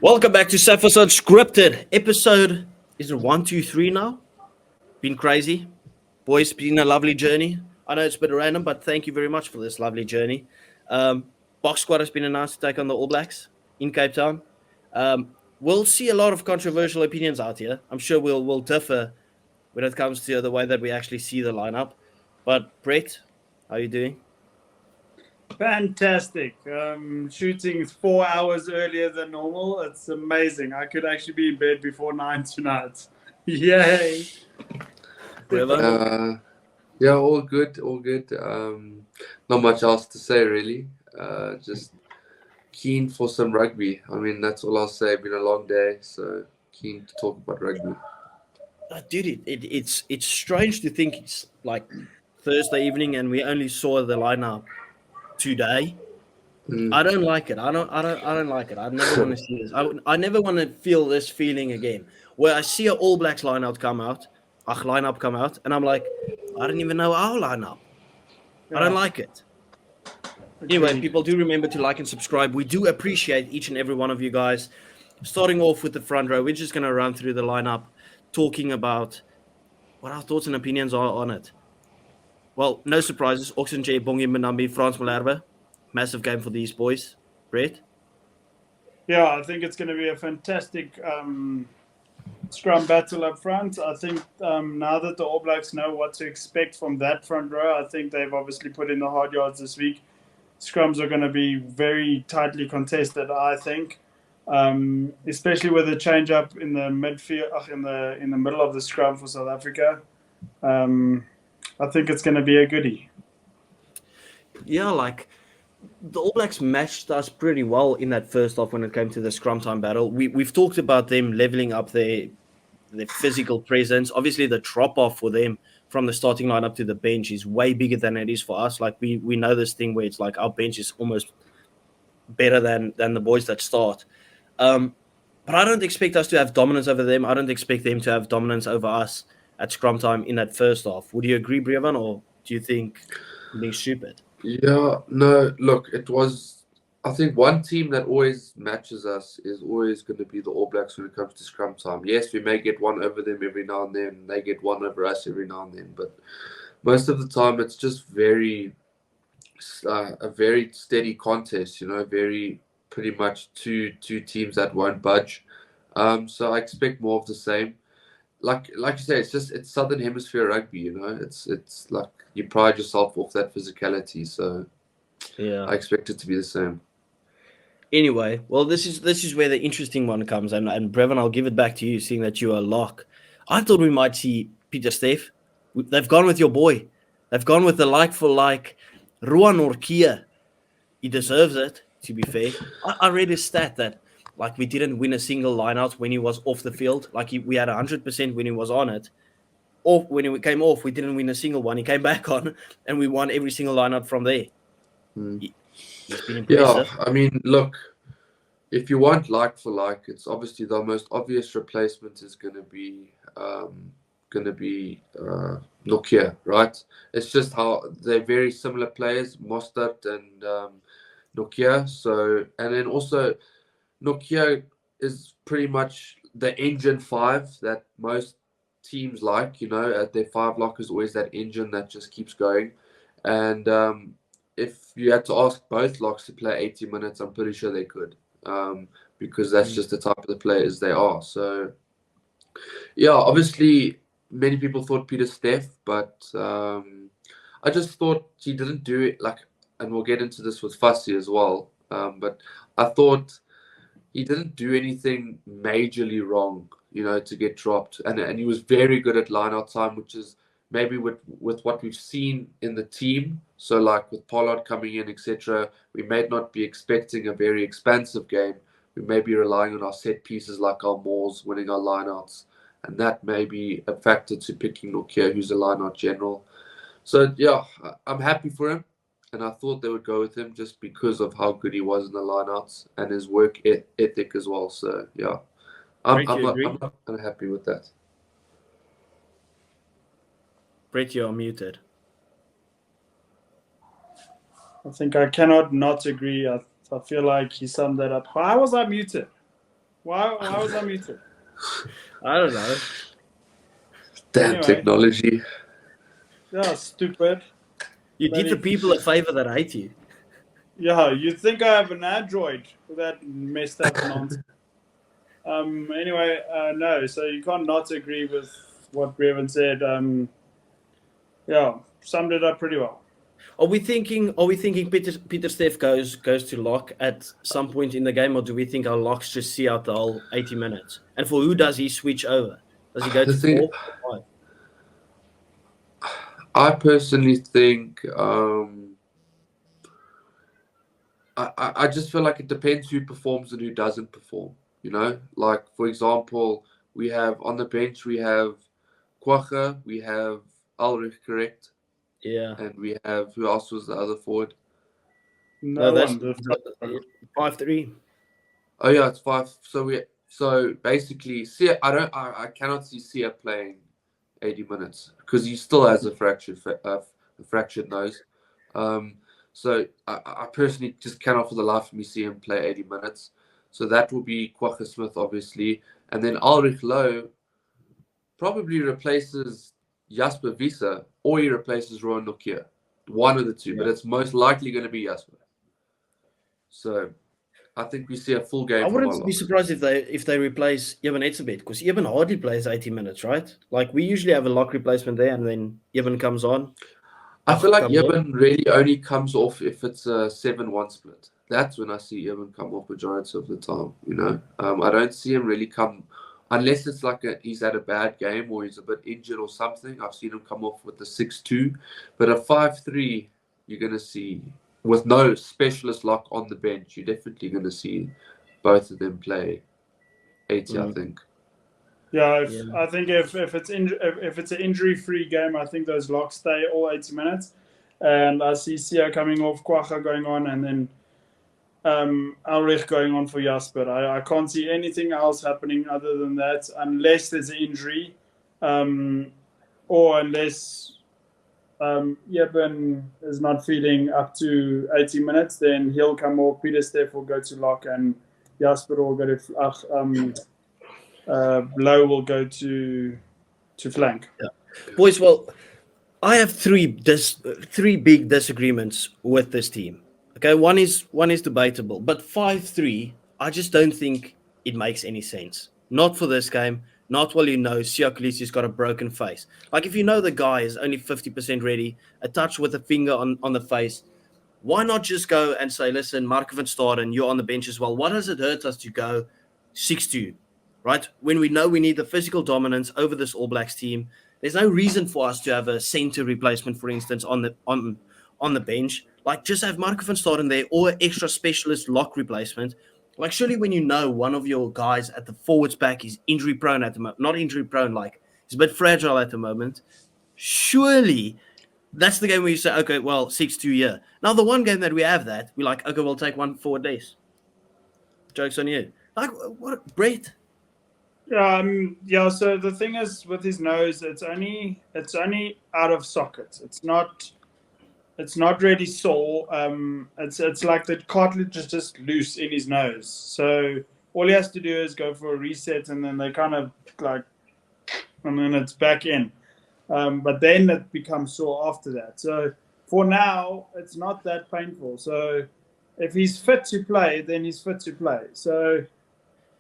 Welcome back to Sappho's Unscripted. Episode, is it 123 now? Been crazy. Boys, been a lovely journey. I know it's a bit random, but thank you very much for this lovely journey. Box Squad has been announced to take on the All Blacks in Cape Town. We'll see a lot of controversial opinions out here. I'm sure we'll differ when it comes to the way that we actually see the lineup. But Brett, how are you doing? Fantastic. Shooting 4 hours earlier than normal. It's amazing. I could actually be in bed before 9 tonight. Yay. Trevor? Yeah, all good. Not much else to say, really. Just keen for some rugby. I mean, that's all I'll say. Been a long day, so keen to talk about rugby. Dude, it's strange to think it's like Thursday evening and we only saw the lineup today. I don't like it. I don't like it. I never want to see this. I never want to feel this feeling again, where I see an All Blacks lineup come out, and I'm like, I don't even know our lineup. I don't like it. Anyway, people do remember to like and subscribe. We do appreciate each and every one of you guys. Starting off with the front row, we're just going to run through the lineup, talking about what our thoughts and opinions are on it. Well, no surprises. Oxenche, Bongi, Manambi, Frans Malherbe. Massive game for these boys. Brett? Yeah, I think it's going to be a fantastic scrum battle up front. I think now that the All Blacks know what to expect from that front row, I think they've obviously put in the hard yards this week. Scrums are going to be very tightly contested, I think, especially with the change up in the midfield, in the middle of the scrum for South Africa. I think it's going to be a goodie. Yeah, like the All Blacks matched us pretty well in that first half when it came to the scrum time battle. We've talked about them leveling up their physical presence. Obviously, the drop off for them from the starting lineup to the bench is way bigger than it is for us. Like we know this thing where it's like our bench is almost better than the boys that start. But I don't expect us to have dominance over them. I don't expect them to have dominance over us at scrum time in that first half. Would you agree, Brevan, or do you think I'm being stupid? Yeah, no, look, it was, I think one team that always matches us is always going to be the All Blacks when it comes to scrum time. Yes, we may get one over them every now and then. They get one over us every now and then. But most of the time, it's just a very steady contest, very pretty much two teams that won't budge. So I expect more of the same. Like you say, it's Southern Hemisphere rugby, It's like you pride yourself off that physicality. So yeah, I expect it to be the same. Anyway, well, this is where the interesting one comes, and Brevan, I'll give it back to you, seeing that you are a lock. I thought we might see Peter Steff. They've gone with your boy. They've gone with the like for like, Ruan Orkia. He deserves it, to be fair. I read his stat that like we didn't win a single line-out when he was off the field. Like we had 100% when he was on it. Or when he came off, we didn't win a single one. He came back on, and we won every single line-out from there. He's been impressive. Yeah, I mean, look, if you want like for like, it's obviously the most obvious replacement is going to be Nokia, right? It's just how they're very similar players, Mostert and Nokia. So, and then also Nokia is pretty much the engine 5 that most teams like, at their 5 lock is always that engine that just keeps going. And if you had to ask both locks to play 80 minutes, I'm pretty sure they could, because that's just the type of the players they are. So, yeah, obviously many people thought Peter Steff, but I just thought he didn't do it, and we'll get into this with Fussy as well, but I thought he didn't do anything majorly wrong, to get dropped. And he was very good at line-out time, which is maybe with what we've seen in the team. So like with Pollard coming in, etc., we may not be expecting a very expansive game. We may be relying on our set pieces like our Moors winning our line-outs. And that may be a factor to picking Nokia, who's a line-out general. So, yeah, I'm happy for him. And I thought they would go with him just because of how good he was in the lineouts and his work ethic as well. So, yeah, I'm not unhappy with that. Brett, you're muted. I think I cannot not agree. I feel like he summed that up. Why was I muted? Why was I muted? I don't know. Damn Anyway. technology. Yeah, stupid. You did the people a favor that hate you. Yeah, you think I have an Android with that messed up nonsense. Anyway, no, so you can't not agree with what Brevin said. Yeah, summed it up pretty well. Are we thinking Peter Steph goes to lock at some point in the game, or do we think our locks just see out the whole 80 minutes? And for who does he switch over? Does he go to 4 or 5? I personally think I just feel like it depends who performs and who doesn't perform. You know, like for example, we have on the bench we have Kwacha, we have Ulrich, correct? Yeah. And we have, who else was the other forward? No that's one. 5-3. Oh yeah, it's 5. So basically, I cannot see Sia playing 80 minutes because he still has a fractured nose. So I personally just cannot for the life of me see him play 80 minutes. So that will be Kwacha Smith, obviously. And then Ulrich Lowe probably replaces Jasper Visa or he replaces Rowan Nokia. One of the two, but it's most likely going to be Jasper. So I think we see a full game. I wouldn't be surprised if they replace Evan Etzebeth, because Evan hardly plays 80 minutes, right? Like we usually have a lock replacement there, and then Evan comes on. I feel like Evan really only comes off if it's a 7-1 split. That's when I see Evan come off majority of the time. You know, I don't see him really come unless it's like he's had a bad game or he's a bit injured or something. I've seen him come off with the 6-2, but a 5-3 you're gonna see with no specialist lock on the bench. You're definitely gonna see both of them play 80. I think. Yeah, I think if it's an injury-free game, I think those locks stay all 80 minutes. And I see Sia coming off, Kwacha going on, and then Ulrich going on for Jasper. I can't see anything else happening other than that, unless there's an injury, or unless Eben is not feeling up to 80 minutes, then he'll come off. Peter Steph will go to lock, and Jasper will go to Low will go to flank. Yeah. Boys, well, I have three big disagreements with this team. Okay, one is debatable, but 5-3, I just don't think it makes any sense. Not for this game. Not while you know Siakulisi's got a broken face. Like if you know the guy is only 50% ready, a touch with a finger on the face, why not just go and say, listen, Mark van Staden, you're on the bench as well. What does it hurt us to go 6-2? Right? When we know we need the physical dominance over this All Blacks team, there's no reason for us to have a center replacement, for instance, on the bench. Like just have Mark van Staden there or an extra specialist lock replacement. Like surely when you know one of your guys at the forwards back is injury prone at the moment, not injury prone, like he's a bit fragile at the moment, surely that's the game where you say, okay, well, 6-2 here. Now the one game that we have that, we're like, okay, we'll take 1 forward days. Joke's on you. Like what, Brett? Yeah. So the thing is, with his nose, it's only out of socket. It's not really sore. It's like the cartilage is just loose in his nose. So all he has to do is go for a reset, and then they kind of like, and then it's back in. But then it becomes sore after that. So for now, it's not that painful. So if he's fit to play, then he's fit to play. So.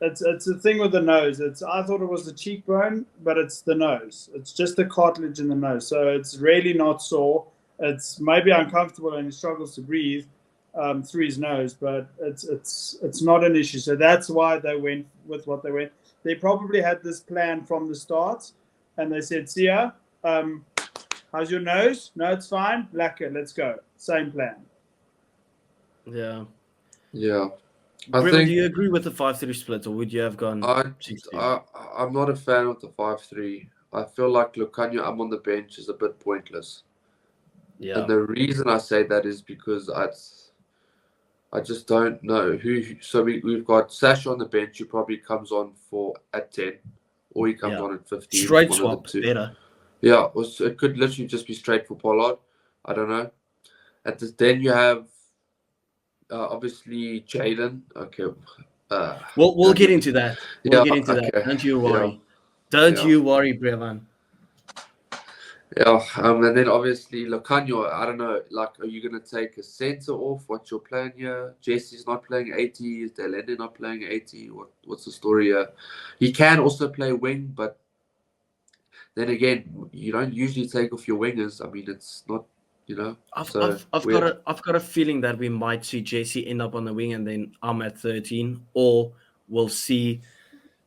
It's a thing with the nose. I thought it was the cheekbone, but it's the nose. It's just the cartilage in the nose. So it's really not sore. It's maybe uncomfortable and he struggles to breathe through his nose, but it's not an issue. So that's why they went with what they went. They probably had this plan from the start, and they said, Sia, how's your nose? No, it's fine. Lekker, let's go. Same plan. Yeah. Yeah. Grimmer, do you agree with the 5-3 split, or would you have gone 6-2? I'm not a fan of the 5-3. I feel like Lukanya on the bench is a bit pointless. Yeah. And the reason I say that is because I just don't know who. So we've got Sash on the bench who probably comes on at 10, or he comes on at 15. Straight swap, better. Yeah, it could literally just be straight for Pollard. I don't know. Then you have obviously Jaden. Okay. We'll get into that. We'll get into that. Okay. Don't you Yeah. worry. Don't Yeah. you worry, Brevan. Yeah, and then obviously Locanio, I don't know, like, are you going to take a centre off? What's your plan here? Jesse's not playing 80. Is Delende not playing 80? What's the story here? He can also play wing, but then again, you don't usually take off your wingers. I mean, it's not, I've weird. got a feeling that we might see Jesse end up on the wing and then I'm at 13, or we'll see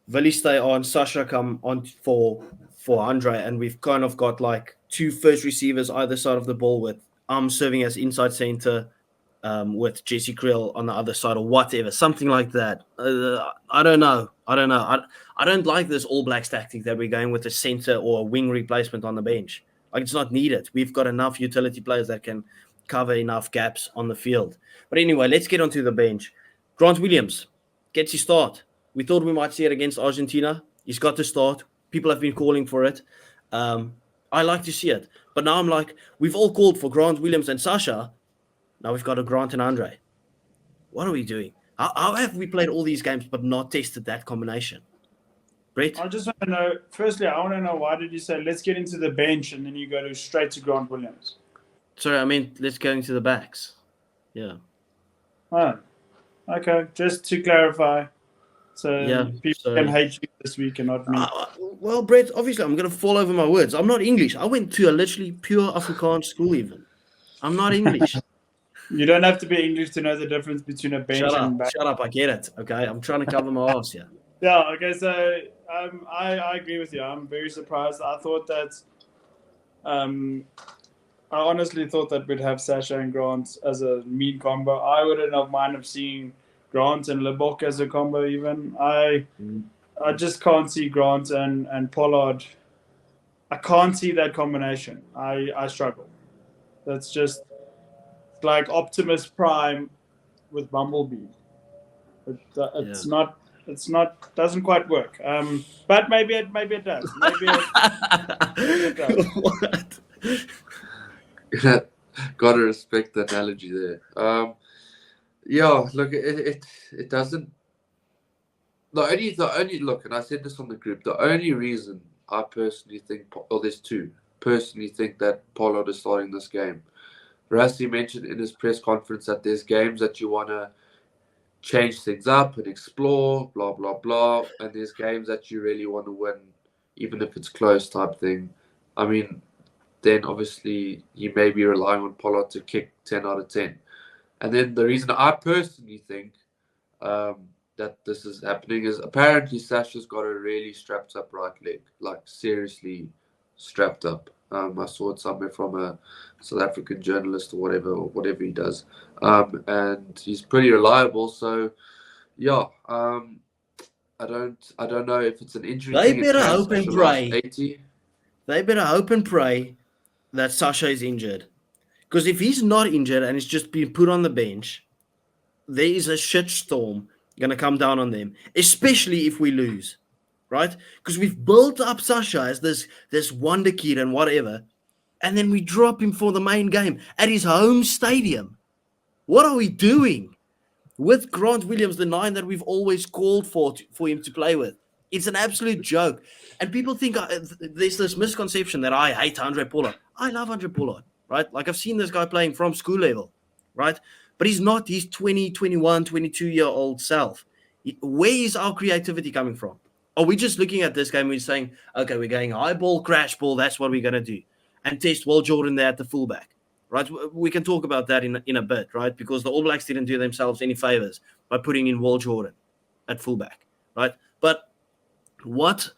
Willie stay on, Sasha come on for Andre, and we've kind of got like two first receivers either side of the ball with serving as inside center, with Jesse Creel on the other side or whatever, something like that. I don't know. I don't like this All Blacks tactic that we're going with a center or a wing replacement on the bench. Like, it's not needed. We've got enough utility players that can cover enough gaps on the field. But anyway, let's get onto the bench. Grant Williams gets his start. We thought we might see it against Argentina. He's got to start. People have been calling for it. I like to see it. But now I'm like, we've all called for Grant Williams and Sasha. Now we've got a Grant and Andre. What are we doing? How have we played all these games but not tested that combination? Brett? I just want to know, firstly, I want to know, why did you say let's get into the bench and then you go straight to Grant Williams? Sorry, I meant let's go into the backs. Yeah. Oh, okay. Just to clarify. So people can hate you this week and not me. Well, Brett, obviously I'm going to fall over my words. I'm not English. I went to a literally pure Afrikaans school even. I'm not English. You don't have to be English to know the difference between a bench and back. Shut up. I get it. Okay. I'm trying to cover my ass here. Yeah. Okay. So I agree with you. I'm very surprised. I thought that I honestly thought that we'd have Sasha and Grant as a mean combo. I wouldn't have minded seeing Grant and Lebok as a combo even. I just can't see Grant and Pollard. I can't see that combination. I struggle. That's just like Optimus Prime with Bumblebee. It's not. Doesn't quite work. But maybe it does. Maybe it does. What? Gotta respect the analogy there. Yeah, look, it doesn't. The only look, and I said this on the group. The only reason I personally think, there's two. Personally, think that Pollard is starting this game. Rassi mentioned in his press conference that there's games that you want to change things up and explore, blah, blah, blah. And there's games that you really want to win, even if it's close type thing. I mean, then obviously you may be relying on Pollard to kick 10 out of 10. And then the reason I personally think that this is happening is apparently Sasha's got a really strapped up right leg, like seriously strapped up. I saw it somewhere from a South African journalist or whatever he does. And he's pretty reliable. So, yeah, I don't know if it's an injury. They better hope and pray. 80. They better hope and pray that Sasha is injured. Because if he's not injured and he's just been put on the bench, there is a shitstorm going to come down on them, especially if we lose. Right? Because we've built up Sasha as this wonder kid and whatever, and then we drop him for the main game at his home stadium. What are we doing with Grant Williams, the 9 that we've always called for him to play with? It's an absolute joke. And people think there's this misconception that I hate Andre Pollard. I love Andre Pollard, right? Like, I've seen this guy playing from school level, right? But he's not his 20, 21, 22-year-old self. Where is our creativity coming from? Are we just looking at this game and we're saying, okay, we're going high ball, crash ball, that's what we're going to do, and test Will Jordan there at the fullback, right? We can talk about that in a bit, right? Because the All Blacks didn't do themselves any favors by putting in Will Jordan at fullback, right? But what?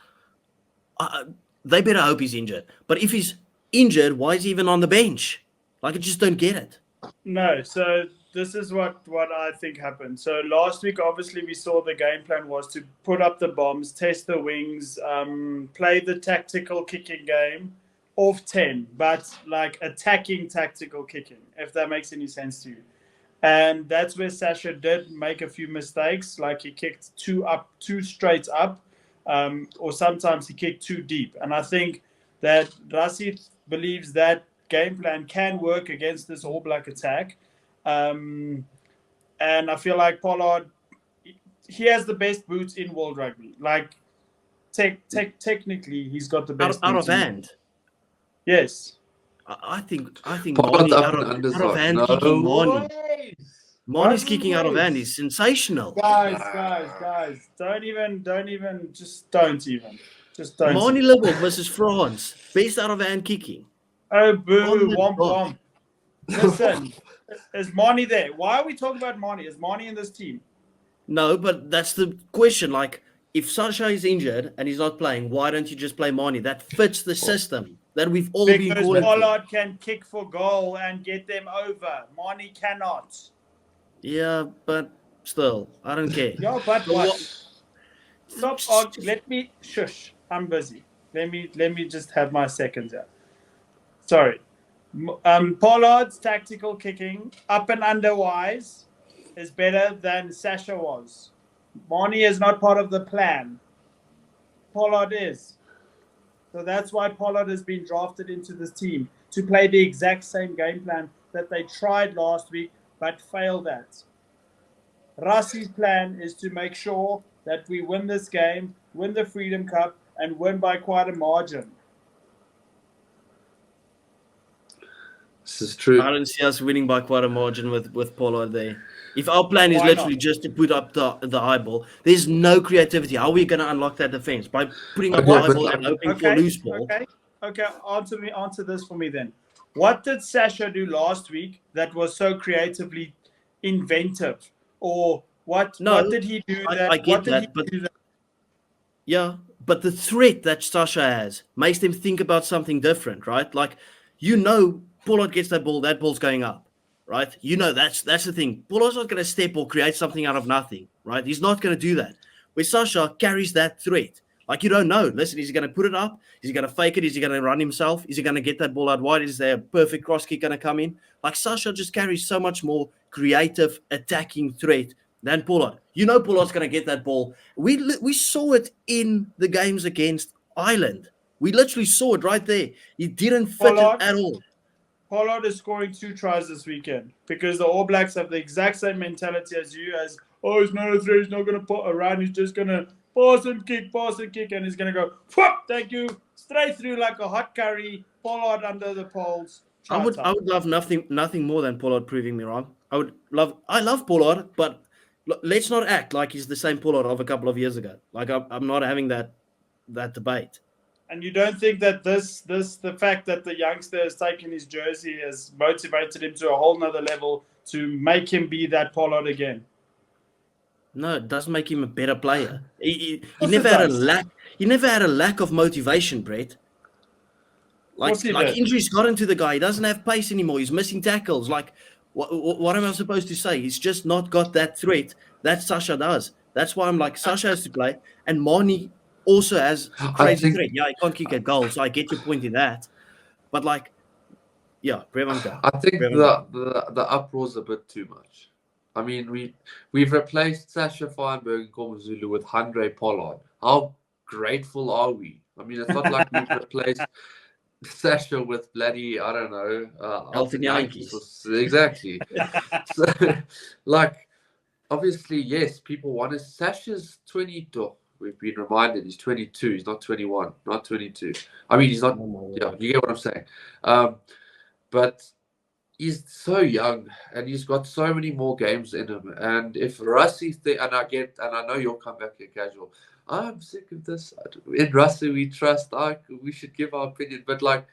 They better hope he's injured. But if he's injured, why is he even on the bench? Like, I just don't get it. No, so this is what I think happened. So last week, obviously, we saw the game plan was to put up the bombs, test the wings, play the tactical kicking game off 10, but like attacking tactical kicking, if that makes any sense to you. And that's where Sasha did make a few mistakes, like he kicked too straight up, or sometimes he kicked too deep. And I think that Rassi believes that game plan can work against this All Black attack. And I feel like Pollard, he has the best boots in world rugby. Like, technically, he's got the best out boots of hand. Yes. I think Pollard's Marnie up out and of underside. hand No kicking Marnie. ways. Marnie's kicking out of hand is sensational. Guys, don't even. Just don't even. Marnie Liberal versus France, best out of hand kicking. Oh, boo, On the womp dot. womp. Listen, is Marnie there? Why are we talking about Marnie? Is Marnie in this team? No, but that's the question. Like, if Sasha is injured and he's not playing, why don't you just play Marnie? That fits the system that we've all been Because calling for. Pollard can kick for goal and get them over. Marnie cannot. Yeah, but still, I don't care. Yeah, but what? Stop. Let me shush. I'm busy. Let me just have my seconds here. Sorry. Pollard's tactical kicking, up and under wise, is better than Sasha was. Marnie is not part of the plan. Pollard is. So that's why Pollard has been drafted into this team, to play the exact same game plan that they tried last week but failed at. Rassi's plan is to make sure that we win this game, win the Freedom Cup, and win by quite a margin. This is true. I don't see us winning by quite a margin with Pollard there. If our plan is Why literally not? just to put up the high ball, there's no creativity. How are we going to unlock that defense? By putting up the Okay, high but- ball and hoping for loose ball? Okay. Answer this for me then. What did Sasha do last week that was so creatively inventive? Or what did he do that? I get that, but yeah, but the threat that Sasha has makes them think about something different, right? Like, Pollard gets that ball's going up, right? That's the thing. Pollard's not going to step or create something out of nothing, right? He's not going to do that. Where Sasha carries that threat. Like, you don't know. Listen, is he going to put it up? Is he going to fake it? Is he going to run himself? Is he going to get that ball out wide? Is there a perfect cross kick going to come in? Like, Sasha just carries so much more creative attacking threat than Pollard. Pollard's going to get that ball. We saw it in the games against Ireland. We literally saw it right there. He didn't fit it at all. Pollard is scoring 2 tries this weekend because the All Blacks have the exact same mentality as you, he's not a threat, he's not going to put around, he's just going to pass and kick, and he's going to go, whoop, thank you, straight through like a hot curry, Pollard under the poles. I would love nothing more than Pollard proving me wrong. I love Pollard, but let's not act like he's the same Pollard of a couple of years ago. Like, I'm not having that debate. And you don't think that the fact that the youngster has taken his jersey has motivated him to a whole nother level to make him be that Pollard again? No, it doesn't make him a better player. He never had a lack. He never had a lack of motivation, Brett. Like injuries got into the guy. He doesn't have pace anymore. He's missing tackles. Like, what am I supposed to say? He's just not got that threat that Sasha does. That's why I'm like, Sasha has to play, and Marnie also has crazy threat. Yeah, he can't kick a goal, so I get your point in that. But like, yeah, Brevanka. I think the uproar's a bit too much. I mean, we've replaced Sasha Feinberg and KwaZulu with Handré Pollard. How grateful are we? I mean, it's not like we've replaced Sasha with bloody, I don't know, Elton Yankees. Exactly. So, like, obviously, yes, people want to. Sasha's 22. We've been reminded he's 22. He's not 21, not 22. I mean, he's not. Yeah, you get what I'm saying. But he's so young and he's got so many more games in him. And if Rassi, and I know you'll come back here casual. I'm sick of this. In Rassi, we trust. We should give our opinion, but like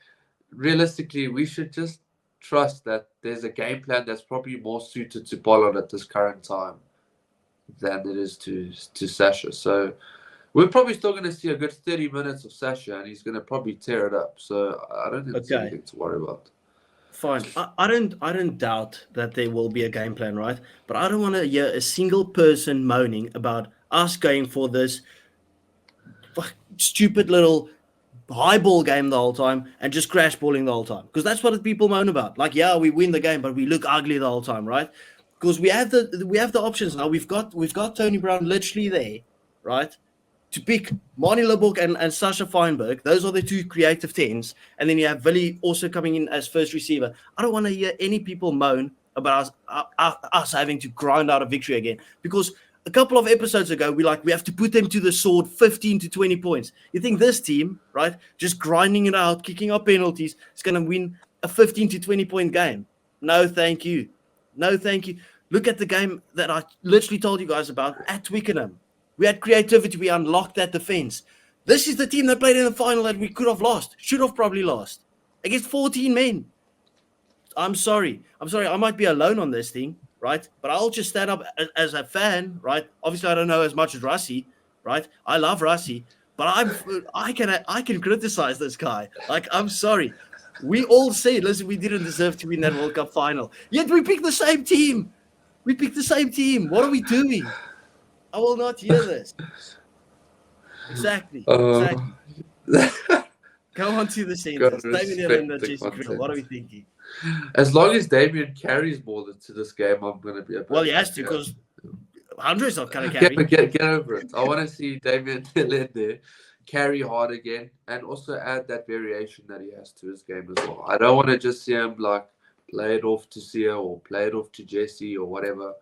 realistically, we should just trust that there's a game plan that's probably more suited to Pollard at this current time than it is to Sasha. So we're probably still going to see a good 30 minutes of Sasha, and he's going to probably tear it up. So I don't think there's anything to worry about. Fine. I don't doubt that there will be a game plan, right? But I don't want to hear a single person moaning about us going for this stupid little high ball game the whole time and just crash balling the whole time. Because that's what people moan about. Like, yeah, we win the game, but we look ugly the whole time, right? Because we have the options now. We've got Tony Brown literally there, right? to pick Marnie Lubbock and Sasha Feinberg. Those are the two creative 10s. And then you have Willie also coming in as first receiver. I don't want to hear any people moan about us having to grind out a victory again, because a couple of episodes ago, we have to put them to the sword 15 to 20 points. You think this team, right, just grinding it out, kicking out penalties, is going to win a 15 to 20 point game? No, thank you. No, thank you. Look at the game that I literally told you guys about at Twickenham. We had creativity. We unlocked that defense. This is the team that played in the final that we could have lost, should have probably lost, against 14 men. I'm sorry. I might be alone on this thing, right? But I'll just stand up as a fan, right? Obviously, I don't know as much as Rassie, right? I love Rassie, but I can criticize this guy. Like, I'm sorry. We all say, listen, we didn't deserve to win that World Cup final. Yet we picked the same team. What are we doing? I will not hear this. Exactly. Go on to the centers. Damien Elender, Jesse Kriel. What are we thinking? As long as Damien carries more to this game, I'm going to be a well, he has to, because Andre's not going to carry. Get over it. I want to see Damien Elender carry hard again, and also add that variation that he has to his game as well. I don't want to just see him like play it off to Sia or play it off to Jesse or whatever.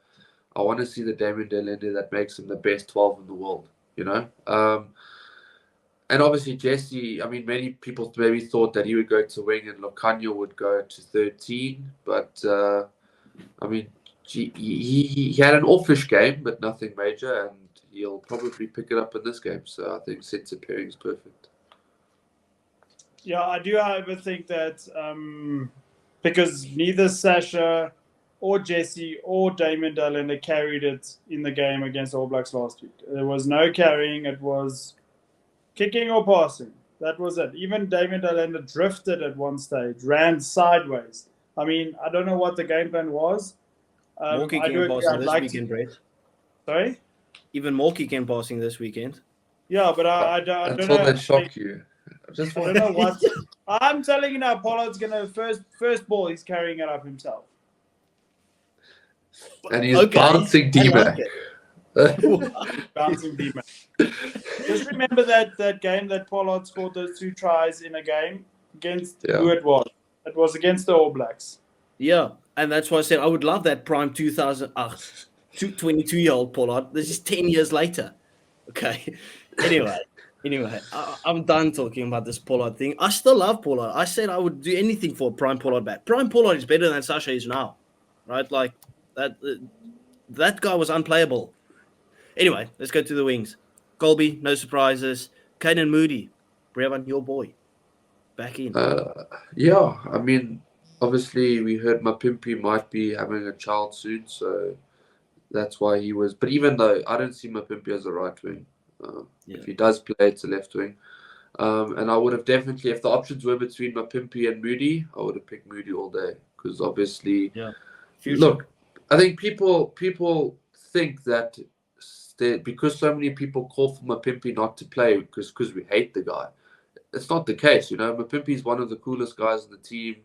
I want to see the Damien Elender that makes him the best 12 in the world, you know? And obviously Jesse, I mean, many people maybe thought that he would go to wing and Locanio would go to 13. But, I mean, he had an offish game, but nothing major. And he'll probably pick it up in this game. So I think centre pairing is perfect. Yeah, I do, however, think that because neither Sasha or Jesse or Damien Elender carried it in the game against All Blacks last week. There was no carrying. It was kicking or passing. That was it. Even Damien Elender drifted at one stage, ran sideways. I mean, I don't know what the game plan was. More kicking and passing this weekend, Brett. Sorry? Even more kicking and passing this weekend. Yeah, but I don't know. Until they shock you. I don't know what. I'm telling you now, Pollard's going to first ball, he's carrying it up himself. And he's bouncing Dima. Bouncing Dima. Just remember that game that Pollard scored those 2 tries in a game against who it was. It was against the All Blacks. Yeah, and that's why I said I would love that prime 22-year-old Pollard. This is 10 years later. Okay. Anyway, I'm done talking about this Pollard thing. I still love Pollard. I said I would do anything for Prime Pollard back. Prime Pollard is better than Sasha is now, right? Like that guy was unplayable. Anyway, let's go to the wings. Colby, no surprises. Canan Moody, Brevan, your boy, back in. Yeah, I mean, obviously we heard Mapimpi might be having a child soon, so that's why he was. But even though I don't see Mapimpi as a right wing, if he does play, it's a left wing. And I would have definitely, if the options were between Mapimpi and Moody, I would have picked Moody all day, because obviously, look, I think people think that because so many people call for Mapimpi not to play because we hate the guy. It's not the case, you know. Mapimpi is one of the coolest guys in the team.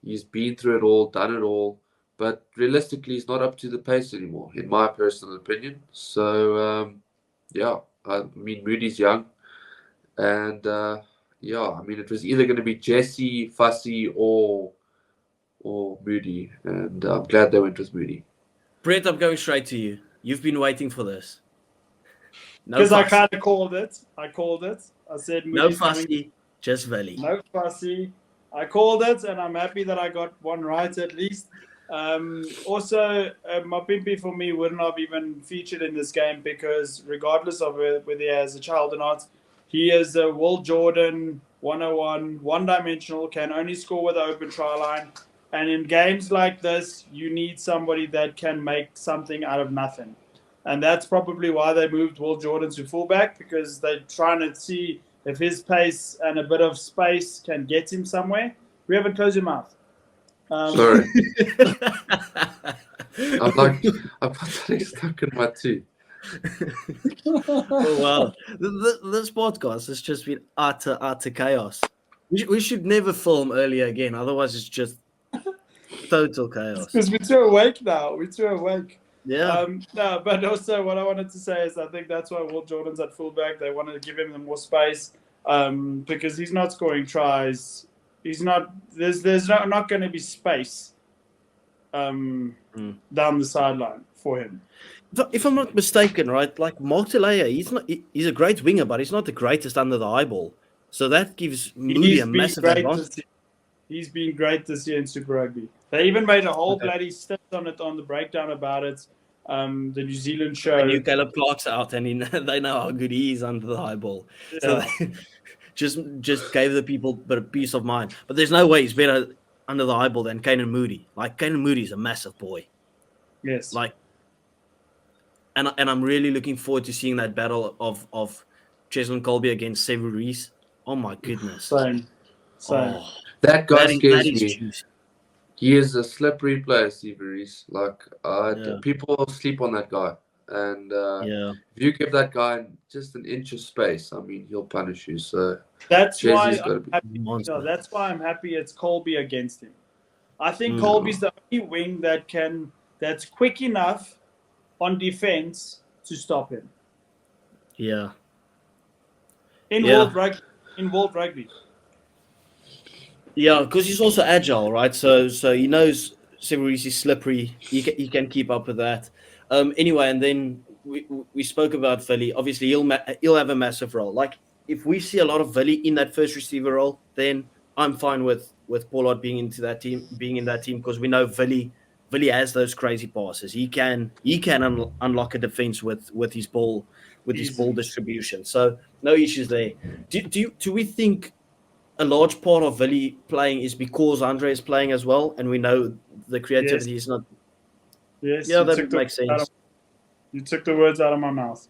He's been through it all, done it all, but realistically, he's not up to the pace anymore, in my personal opinion. So, I mean, Moody's young, and I mean, it was either going to be Jesse, Fussy, or Moody, and I'm glad they went with Moody. Brett, I'm going straight to you. You've been waiting for this. Because I kind of called it. I said no Fussy, just Valley. No Fussy. I called it, and I'm happy that I got one right at least. Also, Mapimpi for me wouldn't have even featured in this game because regardless of whether he has a child or not, he is a Will Jordan 101, one-dimensional, can only score with the open try line. And in games like this, you need somebody that can make something out of nothing. And that's probably why they moved Will Jordan to fullback, because they're trying to see if his pace and a bit of space can get him somewhere. We haven't closed your mouth. Sorry. I've got something stuck in my teeth. Oh, wow. This podcast has just been utter chaos. We should never film earlier again. Otherwise, it's just total chaos. Because we're too awake now. We're too awake. Yeah. No, but also what I wanted to say is I think that's why Will Jordan's at fullback. They wanted to give him more space because he's not scoring tries. He's not. There's not going to be space down the sideline for him. If I'm not mistaken, right, like Mark Telea, he's a great winger, but he's not the greatest under the eyeball. So that gives Moody a massive advantage. He's been great this year in Super Rugby. They even made a whole bloody stint on it on the breakdown about it. The New Zealand show. I knew Caleb Clark's out, and they know how good he is under the eyeball. Yeah. So they just gave the people a bit of peace of mind. But there's no way he's better under the eyeball than Kanan Moody. Like, Kanan Moody is a massive boy. Yes. Like, and I'm really looking forward to seeing that battle of Cheslin Colby against Sevu Reece. Oh my goodness. Same. Oh, that guy scares me. Juicy. He is a slippery player, Sevu Reece. Like, people sleep on that guy. And if you give that guy just an inch of space, I mean, he'll punish you. So that's why I'm happy it's Colby against him. I think Colby's the only wing that's quick enough on defense to stop him. Yeah. In World Rugby. Yeah, because he's also agile, right? So he knows Sevu Reece is slippery. He can keep up with that. Anyway, and then we spoke about Philly. Obviously, he'll have a massive role. Like, if we see a lot of Philly in that first receiver role, then I'm fine with Pollard being in that team, because we know Philly has those crazy passes. He can unlock a defense with his ball distribution. So no issues there. Do we think a large part of Philly playing is because Andre is playing as well, and we know the creativity is not? Yes. Yeah, that makes sense. You took the words out of my mouth.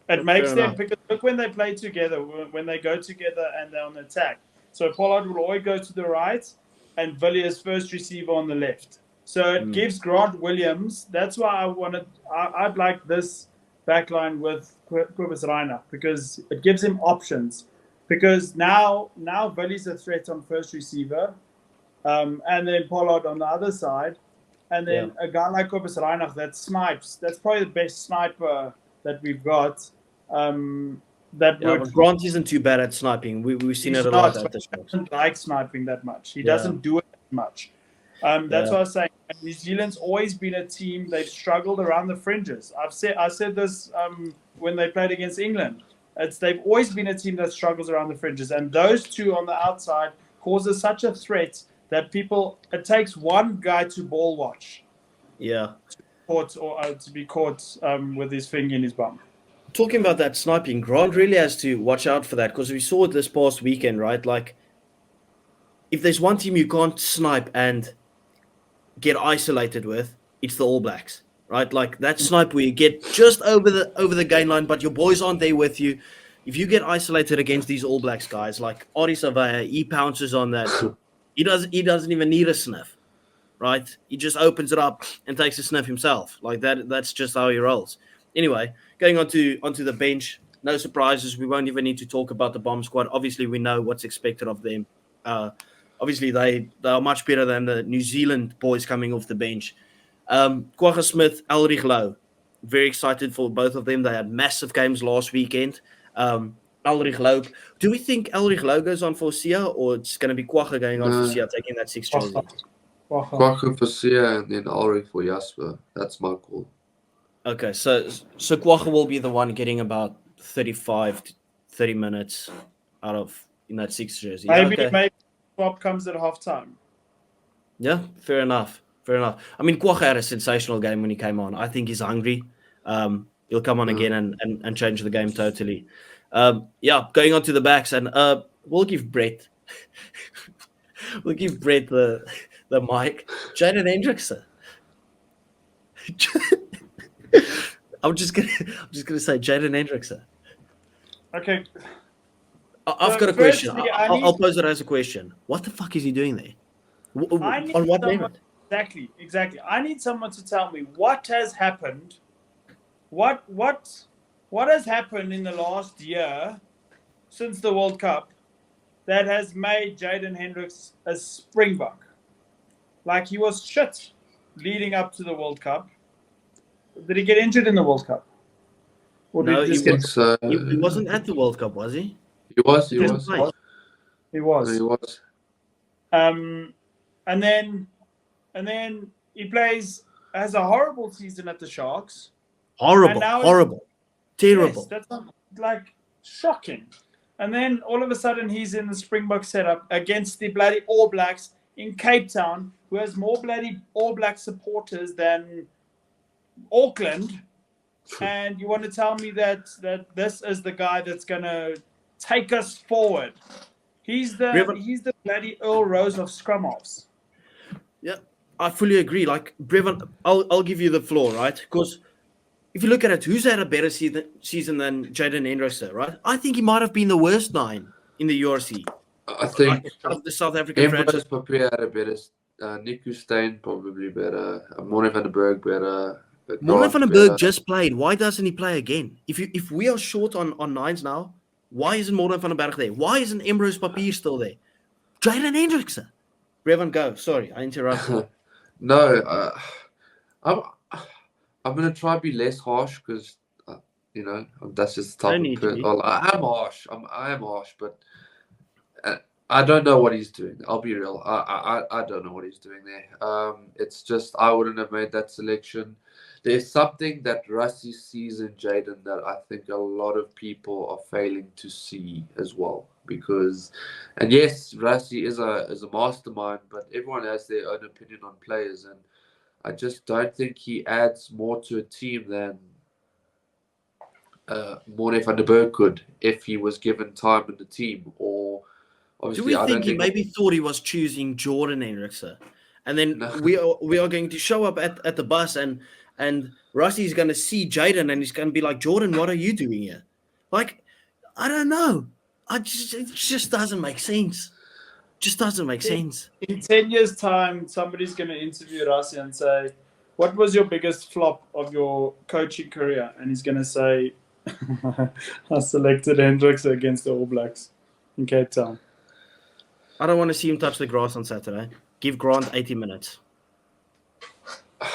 It makes them, because look when they play together, when they go together and they're on attack. So Pollard will always go to the right, and Villiers first receiver on the left. So it gives Grant Williams. That's why I'd like this backline with Kobus Reiner, because it gives him options. Because now Villiers a threat on first receiver, and then Pollard on the other side, and then a guy like Kobus Reiner that snipes. That's probably the best sniper that we've got. Grant isn't too bad at sniping. We've seen it a lot at this point. He doesn't like sniping that much. He doesn't do it that much. That's what I was saying. New Zealand's always been a team. They've struggled around the fringes. I said this when they played against England. They've always been a team that struggles around the fringes, and those two on the outside causes such a threat that it takes one guy to ball watch. Yeah. To be caught with his finger in his bum. Talking about that sniping, Grant really has to watch out for that, because we saw it this past weekend, right? Like, if there's one team you can't snipe and get isolated with, it's the All Blacks, right? Like, that snipe where you get just over the gain line, but your boys aren't there with you. If you get isolated against these All Blacks guys, like Adi Savea, he pounces on that. He doesn't even need a sniff, right? He just opens it up and takes a sniff himself. Like that. That's just how he rolls. Anyway, going onto the bench, no surprises. We won't even need to talk about the bomb squad. Obviously, we know what's expected of them. Obviously, they are much better than the New Zealand boys coming off the bench. Kwagga Smith, Elrich Louw. Very excited for both of them. They had massive games last weekend. Elrich Louw. Do we think Elrich Louw goes on for Sia, or it's going to be Kwagga going on for Sia, taking that 6 jersey? Kwagga for Sia and then Elrich for Jasper. That's my call. Okay, so Kwagga will be the one getting about 35 to 30 minutes out of in that 6 jersey. Maybe swap comes at halftime. Yeah, fair enough. I mean, Kwagga had a sensational game when he came on. I think he's hungry. He'll come on again and change the game totally. Going on to the backs, and we'll give Brett the mic. Jaden Hendrickson. I'm just gonna say Jaden Hendrickson. Okay. I've got a question. I'll pose it as a question. What the fuck is he doing there? On what merit? Exactly. I need someone to tell me what has happened. What has happened in the last year since the World Cup that has made Jaden Hendricks a Springbok? Like, he was shit leading up to the World Cup. Did he get injured in the World Cup? Or No, did he he just get? was. So He wasn't at the World Cup, was he? he was. He He didn't was. play. He No, was. he was. And then he has a horrible season at the Sharks. Horrible, And now horrible, terrible. Yes, that's like shocking. And then all of a sudden he's in the Springbok setup against the bloody All Blacks in Cape Town, who has more bloody All Black supporters than Auckland. And you want to tell me that this is the guy that's gonna take us forward? He's the bloody Earl Rose of scrum offs. Yeah, I fully agree. Like Brevin, I'll give you the floor, right? Because if you look at it, who's had a better season than Jaden Hendrickse, right? I think he might have been the worst 9 in the URC. I think Out of the South African franchise. Emrose Papier had a better. Niku Steyn probably better. Morne van der Berg better. Morne van den Berg just played. Why doesn't he play again? If we are short on 9s now, why isn't Morne van den Berg there? Why isn't Emrose Papier still there? Jaden Hendrickse. Brevin, go. Sorry, I interrupted. No, I'm gonna try to be less harsh because that's just the type of person. Well, I am harsh. I am harsh, but I don't know what he's doing. I'll be real. I don't know what he's doing there. It's just I wouldn't have made that selection. There's something that Rassie sees in Jaden that I think a lot of people are failing to see as well. And yes, Rassie is a mastermind, but everyone has their own opinion on players, and I just don't think he adds more to a team than Morne van der Berg could if he was given time in the team. Or obviously, do we think he maybe thought he was choosing Jordan Hendrickse, and then we are going to show up at the bus and Rusty's going to see Jaden and he's going to be like, Jordan, what are you doing here? Like, I don't know. It just doesn't make sense. Just doesn't make sense. In 10 years' time, somebody's going to interview Rassie and say, what was your biggest flop of your coaching career? And he's going to say, I selected Hendrickse against the All Blacks in Cape Town. I don't want to see him touch the grass on Saturday. Give Grant 80 minutes.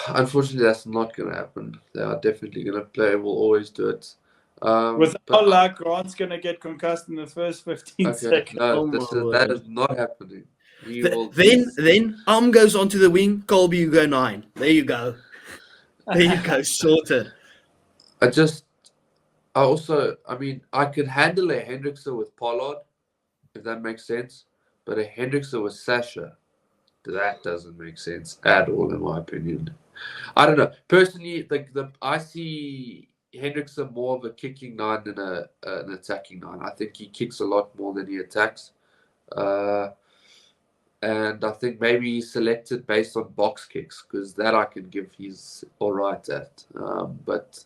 Unfortunately, that's not going to happen. They are definitely going to play. We'll always do it. Without luck, Grant's going to get concussed in the first 15 seconds. No, that is not happening. Then goes onto the wing. Colby, you go 9. There you go. There you go. Sorted. I could handle a Hendrickse with Pollard, if that makes sense. But a Hendrickse with Sasha, that doesn't make sense at all, in my opinion. I don't know. Personally, I see Hendrickse more of a kicking 9 than an attacking 9. I think he kicks a lot more than he attacks. And I think maybe he's selected based on box kicks, because that I can give he's all right at. But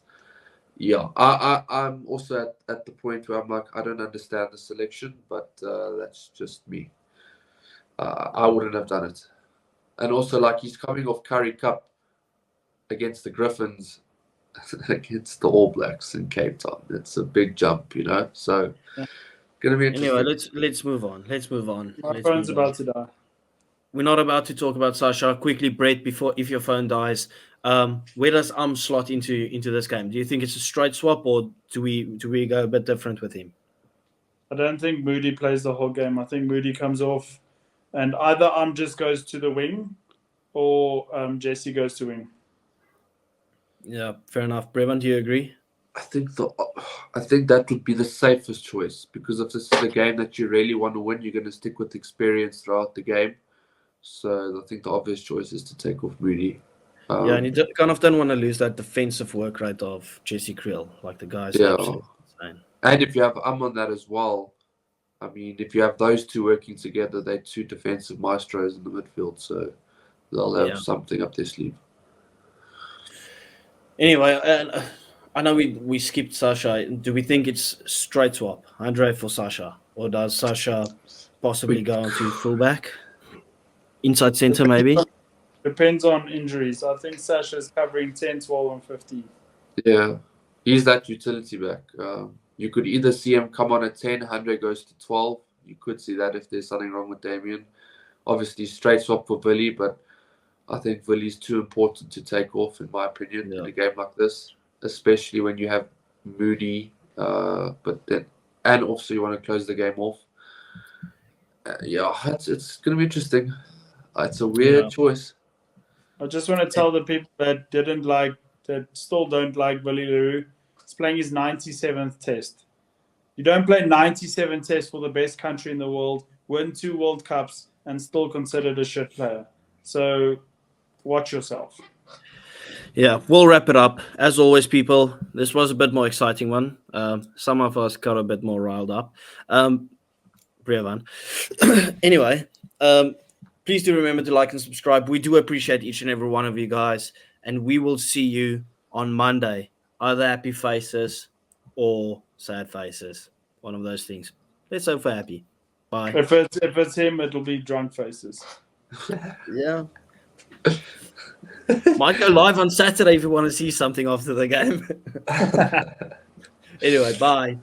yeah, I'm also at the point where I'm like, I don't understand the selection, but that's just me. I wouldn't have done it. And also, like, he's coming off Currie Cup against the Griffins, against the All Blacks in Cape Town. It's a big jump, So, gonna be interesting. Anyway, let's move on. My phone's about to die. We're not about to talk about Sasha. Quickly, Brett, if your phone dies, where does slot into this game? Do you think it's a straight swap, or do we go a bit different with him? I don't think Moody plays the whole game. I think Moody comes off, and either just goes to the wing, or Jesse goes to wing. Yeah, fair enough. Brevin, do you agree? I think that would be the safest choice, because if this is a game that you really want to win, you're going to stick with experience throughout the game. So I think the obvious choice is to take off Moody. And you kind of don't want to lose that defensive work rate of Jesse Creel, like the guys. Yeah. Insane. And if you have on that as well, I mean, if you have those two working together, they're 2 defensive maestros in the midfield, so they'll have something up their sleeve. Anyway, I know we skipped Sasha. Do we think it's straight swap, Andre for Sasha, or does Sasha possibly go onto fullback, inside center maybe? Depends on injuries. I think Sasha's covering 10, 12, and 15. Yeah, he's that utility back. You could either see him come on at 10, Andre goes to 12. You could see that if there's something wrong with Damien. Obviously, straight swap for Billy, but I think Villi's too important to take off, in my opinion, in a game like this, especially when you have Moody, and also you want to close the game off. It's going to be interesting. It's a weird choice. I just want to tell the people that still don't like Willie Leroux, he's playing his 97th test. You don't play 97 tests for the best country in the world, win 2 World Cups, and still considered a shit player. So watch yourself. Yeah, we'll wrap it up. As always, people, this was a bit more exciting one. Some of us got a bit more riled up. Anyway, please do remember to like and subscribe. We do appreciate each and every one of you guys, and we will see you on Monday. Either happy faces or sad faces. One of those things. Let's hope for happy. Bye. If it's him, it'll be drunk faces. Yeah. Might go live on Saturday if you want to see something after the game. Anyway, bye.